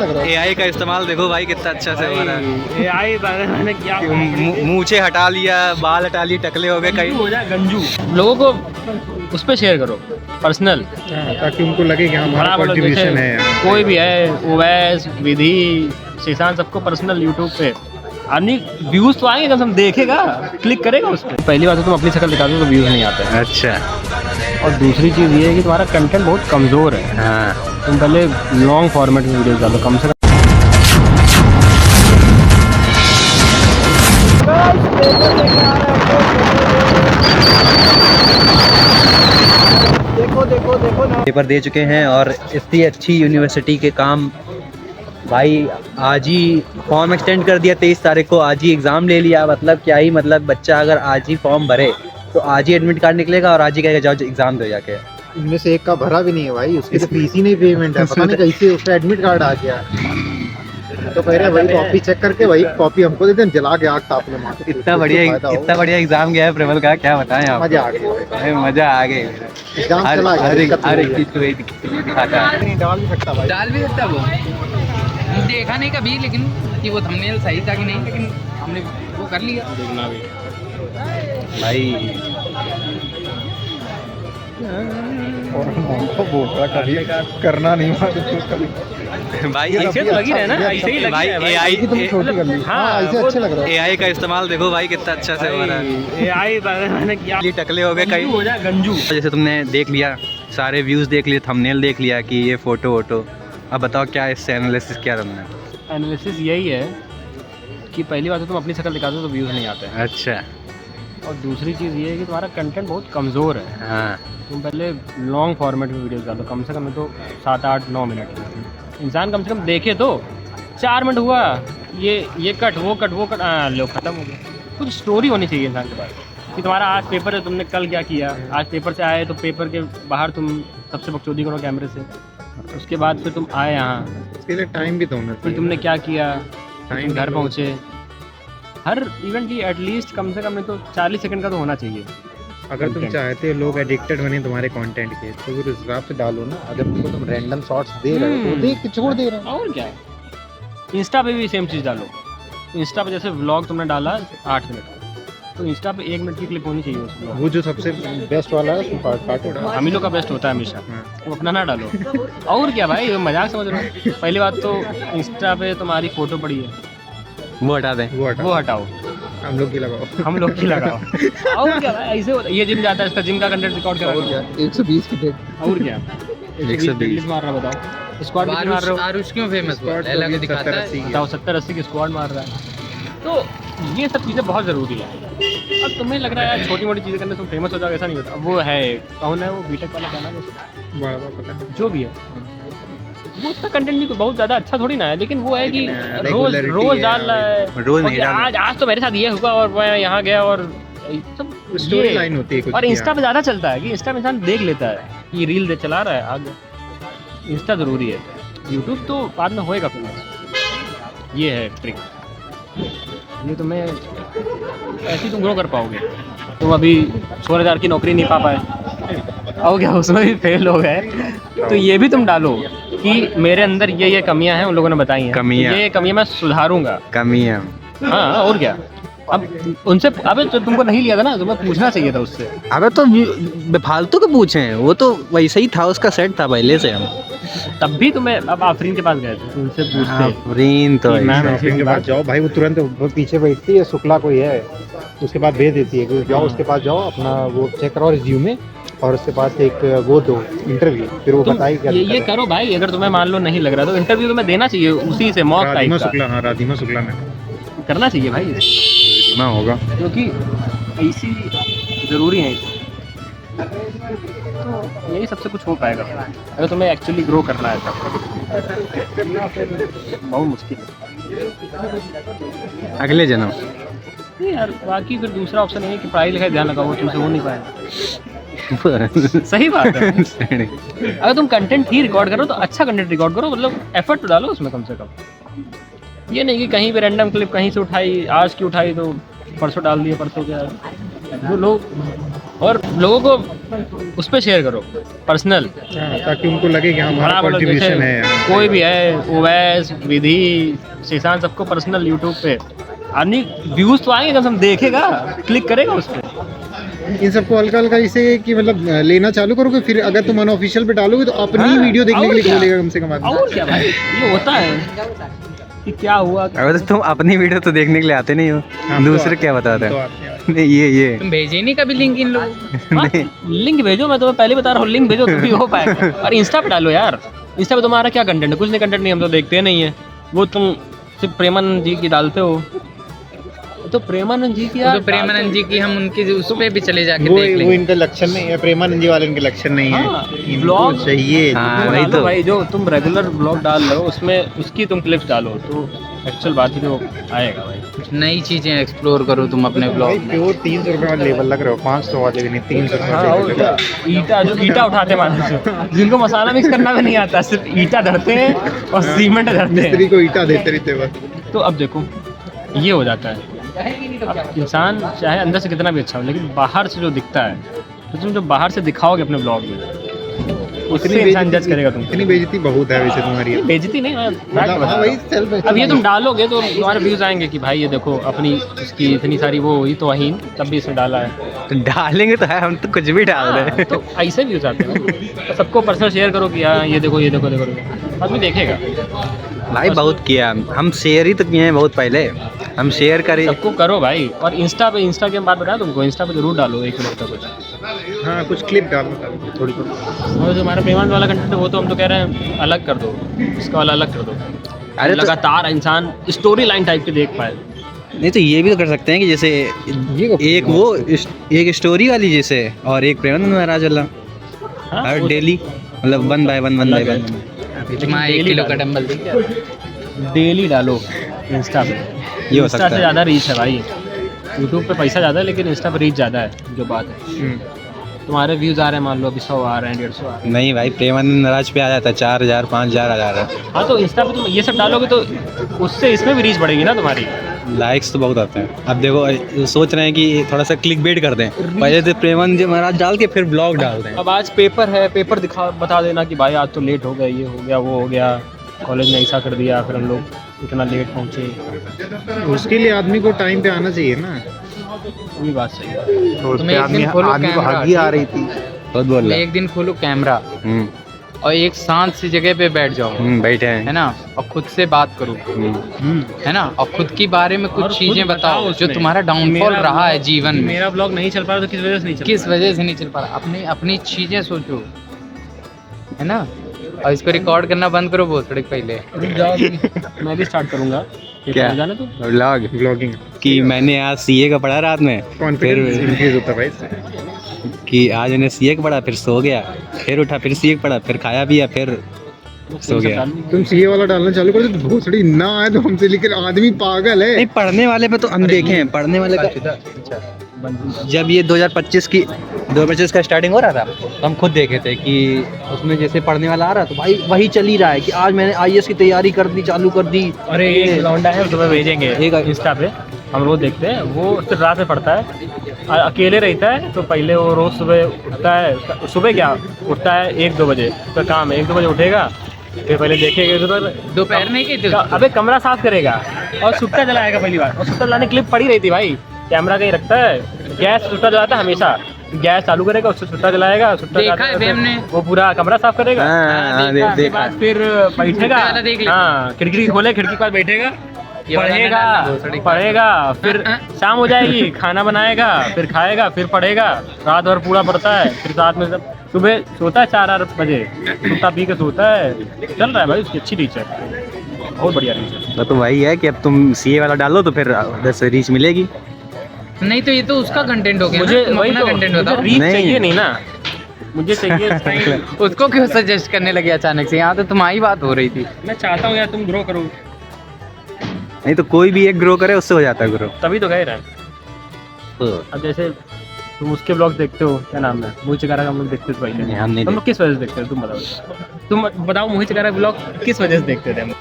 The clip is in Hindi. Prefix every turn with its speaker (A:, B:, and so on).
A: AI का इस्तेमाल देखो भाई कितना अच्छा से हो रहा है।
B: AI मैंने क्या
A: मूछे हटा लिया, बाल हटा लिए, टकले हो गए कहीं
B: हो जाए गंजू। लोगों को उस पर शेयर करो पर्सनल,
C: ताकि उनको लगे कि हमारा कंट्रीब्यूशन है।
B: कोई भी है, ओवैस, विधि, शीशान, सबको पर्सनल यूट्यूब पे आदमी व्यूज तो आएंगे, कम से कम देखेगा, क्लिक करेगा उस पर। पहली बात तो तुम अपनी शक्ल दिखाते हो तो व्यूज नहीं आते हैं।
A: अच्छा।
B: और दूसरी चीज़ ये है कि तुम्हारा कंटेंट बहुत कमज़ोर है।
A: हाँ,
B: तुम पहले लॉन्ग फॉर्मेट में वीडियोस डालो कम से कम।
A: पेपर दे चुके हैं और इतनी अच्छी यूनिवर्सिटी के काम भाई आज ही फॉर्म एक्सटेंड कर दिया 23 तारीख को, आज ही एग्ज़ाम ले लिया। मतलब क्या ही, मतलब बच्चा अगर आज ही फॉर्म भरे तो आज ही एडमिट कार्ड निकलेगा और आज ही कहेगा जाओ एग्ज़ाम दो जाके।
C: इनमें से एक का भरा भी नहीं है भाई, उसकी तो फीस ही नहीं पेमेंट है, पता नहीं कैसे उसका एडमिट कार्ड आ गया। तो कह रहे वही कॉपी चेक करके वही कॉपी हमको देते हैं, जला के आग तापने मार।
A: इतना बढ़िया एग्ज़ाम गया है प्रबल का, क्या बताएं आप।
C: मजा आ गया,
A: मज़ा आ गए।
C: एग्जाम चला
A: हर एक चीज़ को दिखाता है।
C: डाल भी सकता भाई,
D: डाल भी सकता वो, देखा नहीं कभी, लेकिन कि वो थंबनेल सही था कि नहीं, लेकिन हमने वो कर लिया।
B: देखना भी
A: भाई
C: और हमको बोल रहा कभी करना नहीं
A: भाई
B: ऐसे तो लगी रहे ना, ऐसे ही लगी
A: भाई
B: है भाई।
A: AI
C: तुम छोटी कर ली। हाँ ऐसे अच्छे लग रहा है।
A: AI का इस्तेमाल देखो भाई कितना अच्छा से हो रहा है।
B: AI मैंने क्या
A: टकले हो गए कहीं
B: हो जाए गंजू।
A: जैसे तुमने देख लिया, सारे व्यूज़ देख लिए, थंबनेल देख लिया कि ये फ़ोटो वोटो, अब बताओ क्या इससे एनालिसिस किया तुमने?
B: एनालिसिस यही है कि पहली बात तो तुम अपनी शक्ल दिखाते हो तो व्यूज़ नहीं आते हैं।
A: अच्छा।
B: और दूसरी चीज़ ये है कि तुम्हारा कंटेंट बहुत कमज़ोर है।
A: हाँ,
B: तुम पहले लॉन्ग फॉर्मेट में वीडियोस डालो, कम से कम तो 7, 8, 9 मिनट। इंसान कम से कम देखे तो 4 मिनट हुआ, ये कट वो कट, लो खत्म हो गया। कुछ स्टोरी होनी चाहिए इंसान के पास कि तुम्हारा आज पेपर है, तुमने कल क्या किया, आज पेपर से आए तो पेपर के बाहर तुम सबसे बकचोदी करो कैमरे से, उसके बाद फिर तुम आए यहाँ,
C: इसके लिए टाइम भी तो होना
B: फिर
C: चाहिए।
B: तुमने क्या किया,
C: टाइम
B: तुम घर पहुँचे। हर इवेंट की एटलीस्ट कम से कम नहीं तो 40 सेकंड का तो होना चाहिए।
C: अगर तुम चाहते हो लोग एडिक्टेड बने तुम्हारे कंटेंट के, तो फिर उस हिसाब से डालो ना। अगर तुम रैंडम शॉट्स दे रहे हो तो देख के छोड़ दे रहे हो।
B: और क्या, इंस्टा पे भी सेम चीज़ डालो। इंस्टा पे जैसे व्लॉग तुमने डाला 8 मिनट का, तो इंस्टा पे 1 मिनट की क्लिप होनी चाहिए उसमें।
C: वो जो सबसे बेस्ट वाला है उसमें पार्ट उड़ा।
B: हम ही लोग का बेस्ट होता है हमेशा, वो अपना ना डालो। और क्या भाई, ये मजाक समझ रहे हो? पहली बात तो इंस्टा पे तुम्हारी फोटो पड़ी है,
A: वो हटा दें।
B: वो हटाओ,
C: हम लोग की लगाओ।
B: हम लोग की लगाओ। और क्या भाई, ऐसे होता है। ये जिम जाता है, इसका जिम का कंटेंट रिकॉर्ड करो।
C: और क्या 120 की डेट।
B: और क्या 120 मार रहा, बताओ स्क्वाड कितनी मार रहे हो?
D: आरुष क्यों फेमस हुआ? लैला को दिखाता है।
B: बताओ 70-80 की स्क्वाड मार रहा है। तो ये सब चीज़ें बहुत ज़रूरी है। अब तुम्हें लग रहा है यार छोटी मोटी चीज़ें करने से तुम फेमस हो जाओगे, ऐसा नहीं होता। वो है, कौन है वो बीटेक वाला, क्या नाम है उसका?
C: बड़ा पता है।
B: जो भी है, वो उसका कंटेंट भी बहुत ज़्यादा अच्छा थोड़ी ना है, लेकिन वो है कि रोज
C: regularity
B: डाल रहा है।
A: रोज
B: और
A: नहीं डाल
B: आज तो मेरे साथ ये हुआ और मैं यहाँ गया, और सब
C: स्टोरी लाइन होती है कुछ
B: और
C: की,
B: इंस्टा
C: हाँ।
B: पे ज़्यादा चलता है कि इंस्टा में इंसान देख लेता है कि रील चला रहा है आगे। इंस्टा ज़रूरी है, यूट्यूब तो बाद में होएगा फेमस। ये है ट्रिक, ये तुम्हें ऐसे ही तुम ग्रो कर पाओगे। तुम अभी 16,000 की नौकरी नहीं पा पाए, और क्या उसमें भी फेल हो गए, तो ये भी तुम डालो कि मेरे अंदर ये कमियां हैं, उन लोगों ने बताई हैं,
A: कमियां।
B: तो ये कमियां मैं सुधारूंगा।
A: कमियां।
B: हाँ और क्या, अब उनसे, अबे तो तुमको नहीं लिया था ना, तुम्हें पूछना चाहिए था उससे।
A: अबे तो फालतू के पूछे, वो तो वैसे ही था, उसका सेट था पहले से। हम
B: तब भी तुम्हें, अब आफरीन के पास गए थे तो उनसे पूछते
A: आफरीन तो
B: कि मैम
C: शॉपिंग के बाद जाओ भाई, वो तुरंत वो पीछे बैठती है, शुक्ला कोई है, उसके बाद भेज देती है कि जाओ उसके पास जाओ, अपना वो चेक कराओ रिज्यूमे, और उसके पास एक वो दो इंटरव्यू, फिर वो बताई क्या
B: ये करो भाई। अगर तुम्हें मान लो नहीं लग रहा तो इंटरव्यू तुम्हें देना चाहिए उसी से, मॉक टाइप
C: राधिमा
B: का
C: शुक्ला। हाँ राधिमा शुक्ला में
B: करना चाहिए भाई,
C: ना होगा,
B: क्योंकि ऐसी ज़रूरी है। तो यही सबसे कुछ हो पाएगा अगर तुम्हें एक्चुअली ग्रो करना है तब। बहुत मुश्किल है
A: अगले जन्म।
B: नहीं यार, बाकी फिर दूसरा ऑप्शन ये है कि पढ़ाई लिखाई ध्यान लगाओ, वो तुमसे हो नहीं पाएगा। सही बात है। अगर तुम कंटेंट ही रिकॉर्ड करो तो अच्छा कंटेंट रिकॉर्ड करो, मतलब एफर्ट तो डालो उसमें कम से कम। ये नहीं कि कहीं भी रैंडम क्लिप कहीं से उठाई, आज की उठाई तो परसों डाल दिए, परसों क्या। जो लोग और लोगों को उस पर शेयर करो पर्सनल,
C: हाँ, ताकि उनको लगे कि हाँ, हमारा कंट्रीब्यूशन है यहाँ।
B: कोई भी है, ओवैस, विधि, शीशांत, सबको पर्सनल यूट्यूब पे आदमी व्यूज तो आएंगे, कम से कम देखेगा, क्लिक करेगा उस पर।
C: इन सबको हल्का हल्का इसे कि मतलब लेना चालू करोगे, फिर अगर तुम अनऑफिशियल पे डालोगे तो अपनी वीडियो देखने के लिए खोलेगा कम से कम आदमी।
B: और क्या भाई, ये होता है कि क्या हुआ।
A: अगर तो तुम अपनी वीडियो तो देखने के लिए आते नहीं हो,
C: हम
A: दूसरे
C: तो
A: क्या बताते
C: तो
A: हैं?
C: आते हैं।
A: नहीं ये
D: तुम भेजे नहीं कभी लिंक इन लोगों को?
B: लिंक भेजो, मैं तुम्हें पहले बता रहा हूँ, लिंक भेजो तभी हो पाएगा। और इंस्टा पे डालो यार, इंस्टा पे तुम्हारा क्या कंटेंट है? कुछ नहीं कंटेंट नहीं, हम तो देखते नहीं है। वो तुम सिर्फ प्रेमानंद जी की डालते हो, तो प्रेमानंद जी की यार,
D: तो प्रेमानंद जी की हम उनके उस पे भी चले जाके
C: वो
D: देख
C: वो
D: लेंगे।
C: इनका लक्षण नहीं है, प्रेमानंद जी वाले इनके लक्षण नहीं है।
B: हाँ,
C: इनको
B: ब्लॉग
C: चाहिए।
A: हाँ,
B: वो
A: वही
B: डालो
A: तो।
B: भाई, जो तुम रेगुलर ब्लॉग डाल रहे हो उसमें उसकी तुम क्लिप्स डालो, तो एक्चुअल बात ही तो आएगा भाई।
D: कुछ नई चीजें एक्सप्लोर करो तुम अपने ब्लॉग में।
C: प्योर 300 रुपये वाला लेवल लग रहा हो, 500 वाले भी नहीं, 300
B: हाँ, और क्या, ईटा, जो ईटा उठाते हैं मानो, जिनको मसाला मिक्स करना भी नहीं आता, सिर्फ ईटा धरते हैं और सीमेंट धरते
C: मिस्त्री
B: हैं।
C: को ईटा देते रहते बस।
B: तो अब देखो ये हो जाता है। अब इंसान चाहे अंदर से कितना भी अच्छा हो, लेकिन बाहर से जो दिखता है, तो तुम जो बाहर से दिखाओगे अपने ब्लॉग में, उससे इंसान जज करेगा तुम।
C: इतनी बेइज्जती बहुत है वैसे तुम्हारी।
B: बेइज्जती नहीं, मैं fact
C: मतलब
B: बता
C: हाँ,
B: रहा
C: वही
B: हूँ।
C: सेल्फ
B: अब ये तुम डालोगे तो तुम्हारे व्यूज आएंगे कि भाई ये देखो अपनी उसकी इतनी सारी वो हुई तो अहीन, तब भी इसने डाला है।
A: तो डालेंगे तो है, हम तो कुछ भी डाल रहे
B: हाँ,
A: हैं।
B: तो ऐसे व्यूज आते हैं ना। सबको पर्सनल शेयर करो कि हाँ ये देखो, ये देखो, देखो, आदमी देखेगा।
A: भाई बहुत किया, हम शेयर ही तो किए हैं बहुत पहले, हम शेयर करें।
B: सबको करो भाई। और इंस्टा पे, इंस्टा की बात बताया तुमको, इंस्टा पे जरूर डालो एक मिनट का कुछ।
C: हाँ, कुछ क्लिप डालो थोड़ी थोड़ी।
B: और जो हमारा प्रेमानंद वाला कंटेंट है वो तो हम तो कह रहे हैं अलग कर दो, इसका वाला अलग कर दो।
A: अरे तो-
B: लगातार इंसान स्टोरी लाइन टाइप के देख पाए।
A: नहीं तो ये भी तो कर सकते हैं कि जैसे एक वो एक स्टोरी वाली जैसे, और एक प्रेमानंद महाराज वाला,
B: हाँ,
A: हर
B: वो
A: डेली, मतलब 1 बाय 1 1 बाय 1।
D: मैं 1 किलो का डंबल दी क्या?
B: डेली डालो इंस्टा पे।
A: ये हो
B: इंस्टा
A: सकता
B: से
A: है।
B: ज़्यादा रीच है भाई। यूट्यूब पे पैसा ज़्यादा है, लेकिन इंस्टा पे रीच ज़्यादा है, जो बात है। तुम्हारे व्यूज़ आ रहे हैं, मान लो अभी 100 आ रहे हैं, 150 आ रहे हैं।
A: नहीं भाई, प्रेमानंद महाराज पे आ जाता है 4000 5000 आ जा रहा है।
B: हाँ, तो इंस्टा पे तुम ये सब डालोगे तो उससे इसमें भी रीच बढ़ेगी ना तुम्हारी।
A: लाइक्स तो बहुत आते हैं। अब देखो सोच रहे हैं कि थोड़ा सा क्लिक बेट कर दें, पहले तो प्रेमानंद जी महाराज डाल के फिर ब्लॉग डाल दें।
B: अब आज पेपर है, पेपर दिखा बता देना कि भाई आज तो लेट हो गया, ये हो गया, वो हो गया, कॉलेज में ऐसा कर दिया, फिर हम लोग इतना लेट पहुँचे।
C: उसके लिए आदमी को टाइम पे आना चाहिए ना।
B: ये बात सही है।
C: तो उस
D: तुम
C: पे
D: एक
C: आदमी
D: दिन खोलो
C: आदमी को
D: कैमरा,
C: हगी आ रही थी।
A: बहुत बोल
D: तुम
A: रहा
D: एक दिन खोलो कैमरा और एक शांत सी जगह पे बैठ जाओ,
A: बैठे
D: है
A: हैं।
D: ना, और खुद से बात करो, है ना, और खुद के बारे में
B: और
D: कुछ
B: खुद
D: चीजें बताओ जो
B: उसमें।
D: तुम्हारा डाउनफॉल
B: मेरा
D: रहा है
B: ब्लॉग-
D: जीवन में।
B: मेरा ब्लॉग नहीं चल पा रहा तो किस वजह से नहीं चल
D: किस वजह से नहीं चल पा रहा, अपनी अपनी चीजें सोचो, है ना, और इसको रिकॉर्ड करना बंद करो बहुत थोड़े पहले।
B: रुक जाओ अभी। मैं भी स्टार्ट करूंगा।
A: क्या?
B: जाने तो
A: व्लॉग
C: ब्लॉगिंग
A: कि मैंने आज सीए का पढ़ा रात में,
C: कॉन्फिडेंस
A: फिर
C: इंक्रीज होता है भाई इससे।
A: कि आज मैंने सीए का पढ़ा, फिर सो गया, फिर उठा, फिर सीए का पढ़ा, फिर खाया पिया, फिर सो गया।
C: तुम सीए वाला डालना चालू कर दो तो भोसड़ी ना आए तो हमसे, लेकिन आदमी पागल है।
A: नहीं, पढ़ने वाले पे तो हम देखे हैं, पढ़ने वाले का जब ये 2025 का स्टार्टिंग हो रहा था तो हम खुद देखे थे कि उसमें जैसे पढ़ने वाला आ रहा तो भाई वही चल ही रहा है कि आज मैंने आईएएस की तैयारी कर दी, चालू कर दी।
B: अरे एक लौंडा है, तुम्हें भेजेंगे
A: एक
B: इंस्टा पे, हम रोज देखते हैं। वो सिर्फ रात में पढ़ता है, अकेले रहता है, तो पहले वो रोज सुबह उठता है, सुबह क्या उठता है 1-2 बजे, उसका काम है 1-2 बजे उठेगा, फिर पहले देखेगा उधर,
D: दोपहर नहीं गई थी?
B: अबे कमरा साफ करेगा और सुट्टा जलाएगा पहली बार। और सुट्टा जलाने की क्लिप पड़ी रही थी भाई, कैमरा कहीं रखता है, गैस सुट्टा जलाता है हमेशा, गैस चालू करेगा, उससे सुट्टा जलाएगा, सुट्टा
D: देखा
B: जलाने
D: है
B: के बाद
D: हमने।
B: वो पूरा कमरा साफ करेगा।
A: हाँ,
D: देखा,
B: उसके बाद फिर बैठेगा,
D: वाला देख लिया।
B: हाँ, खिड़की खोले, खिड़की के पास बैठेगा,
D: ये वाला
B: पढ़ेगा,
D: ना भोसड़ी।
B: पढ़ेगा, फिर शाम हो जाएगी, खाना बनाएगा, फिर खाएगा, फिर पढ़ेगा, रात भर पूरा पढ़ता है, फिर साथ में सब सुबह सोता है 4-8 बजे, सुता पी के सोता है। चल रहा है भाई, उसकी अच्छी रीच है, बहुत बढ़िया रीच है।
A: तो वही है कि अब तुम सीए वाला डालो तो फिर 10 रीच मिलेगी।
D: नहीं तो ये तो उसका कंटेंट हो गया
B: मुझे
D: ना, तुम
B: वही
D: अपना
B: तो,
D: कंटेंट
B: मुझे
D: बताओ।
B: रीच
A: नहीं।
B: चाहिए नहीं ना, मुझे चाहिए
D: उसको क्यों सजेस्ट करने लगे अचानक से? यहाँ तो तुम्हारी बात हो रही थी।
B: मैं चाहता हूँ यार तुम ग्रो करो,
A: नहीं तो कोई भी एक ग्रो करे उससे हो जाता है ग्रो।
B: तभी तो कह रहे हैं। अब जैसे तुम उसके ब्लॉग देखते हो, क्या नाम है, मोहित चिकारा का हम लोग देखते थे पहले।
A: हम नहीं
B: तुम लोग किस वजह से देखते हो, तुम बताओ, तुम बताओ मोहित चिकारा ब्लॉग किस वजह से देखते थे हम?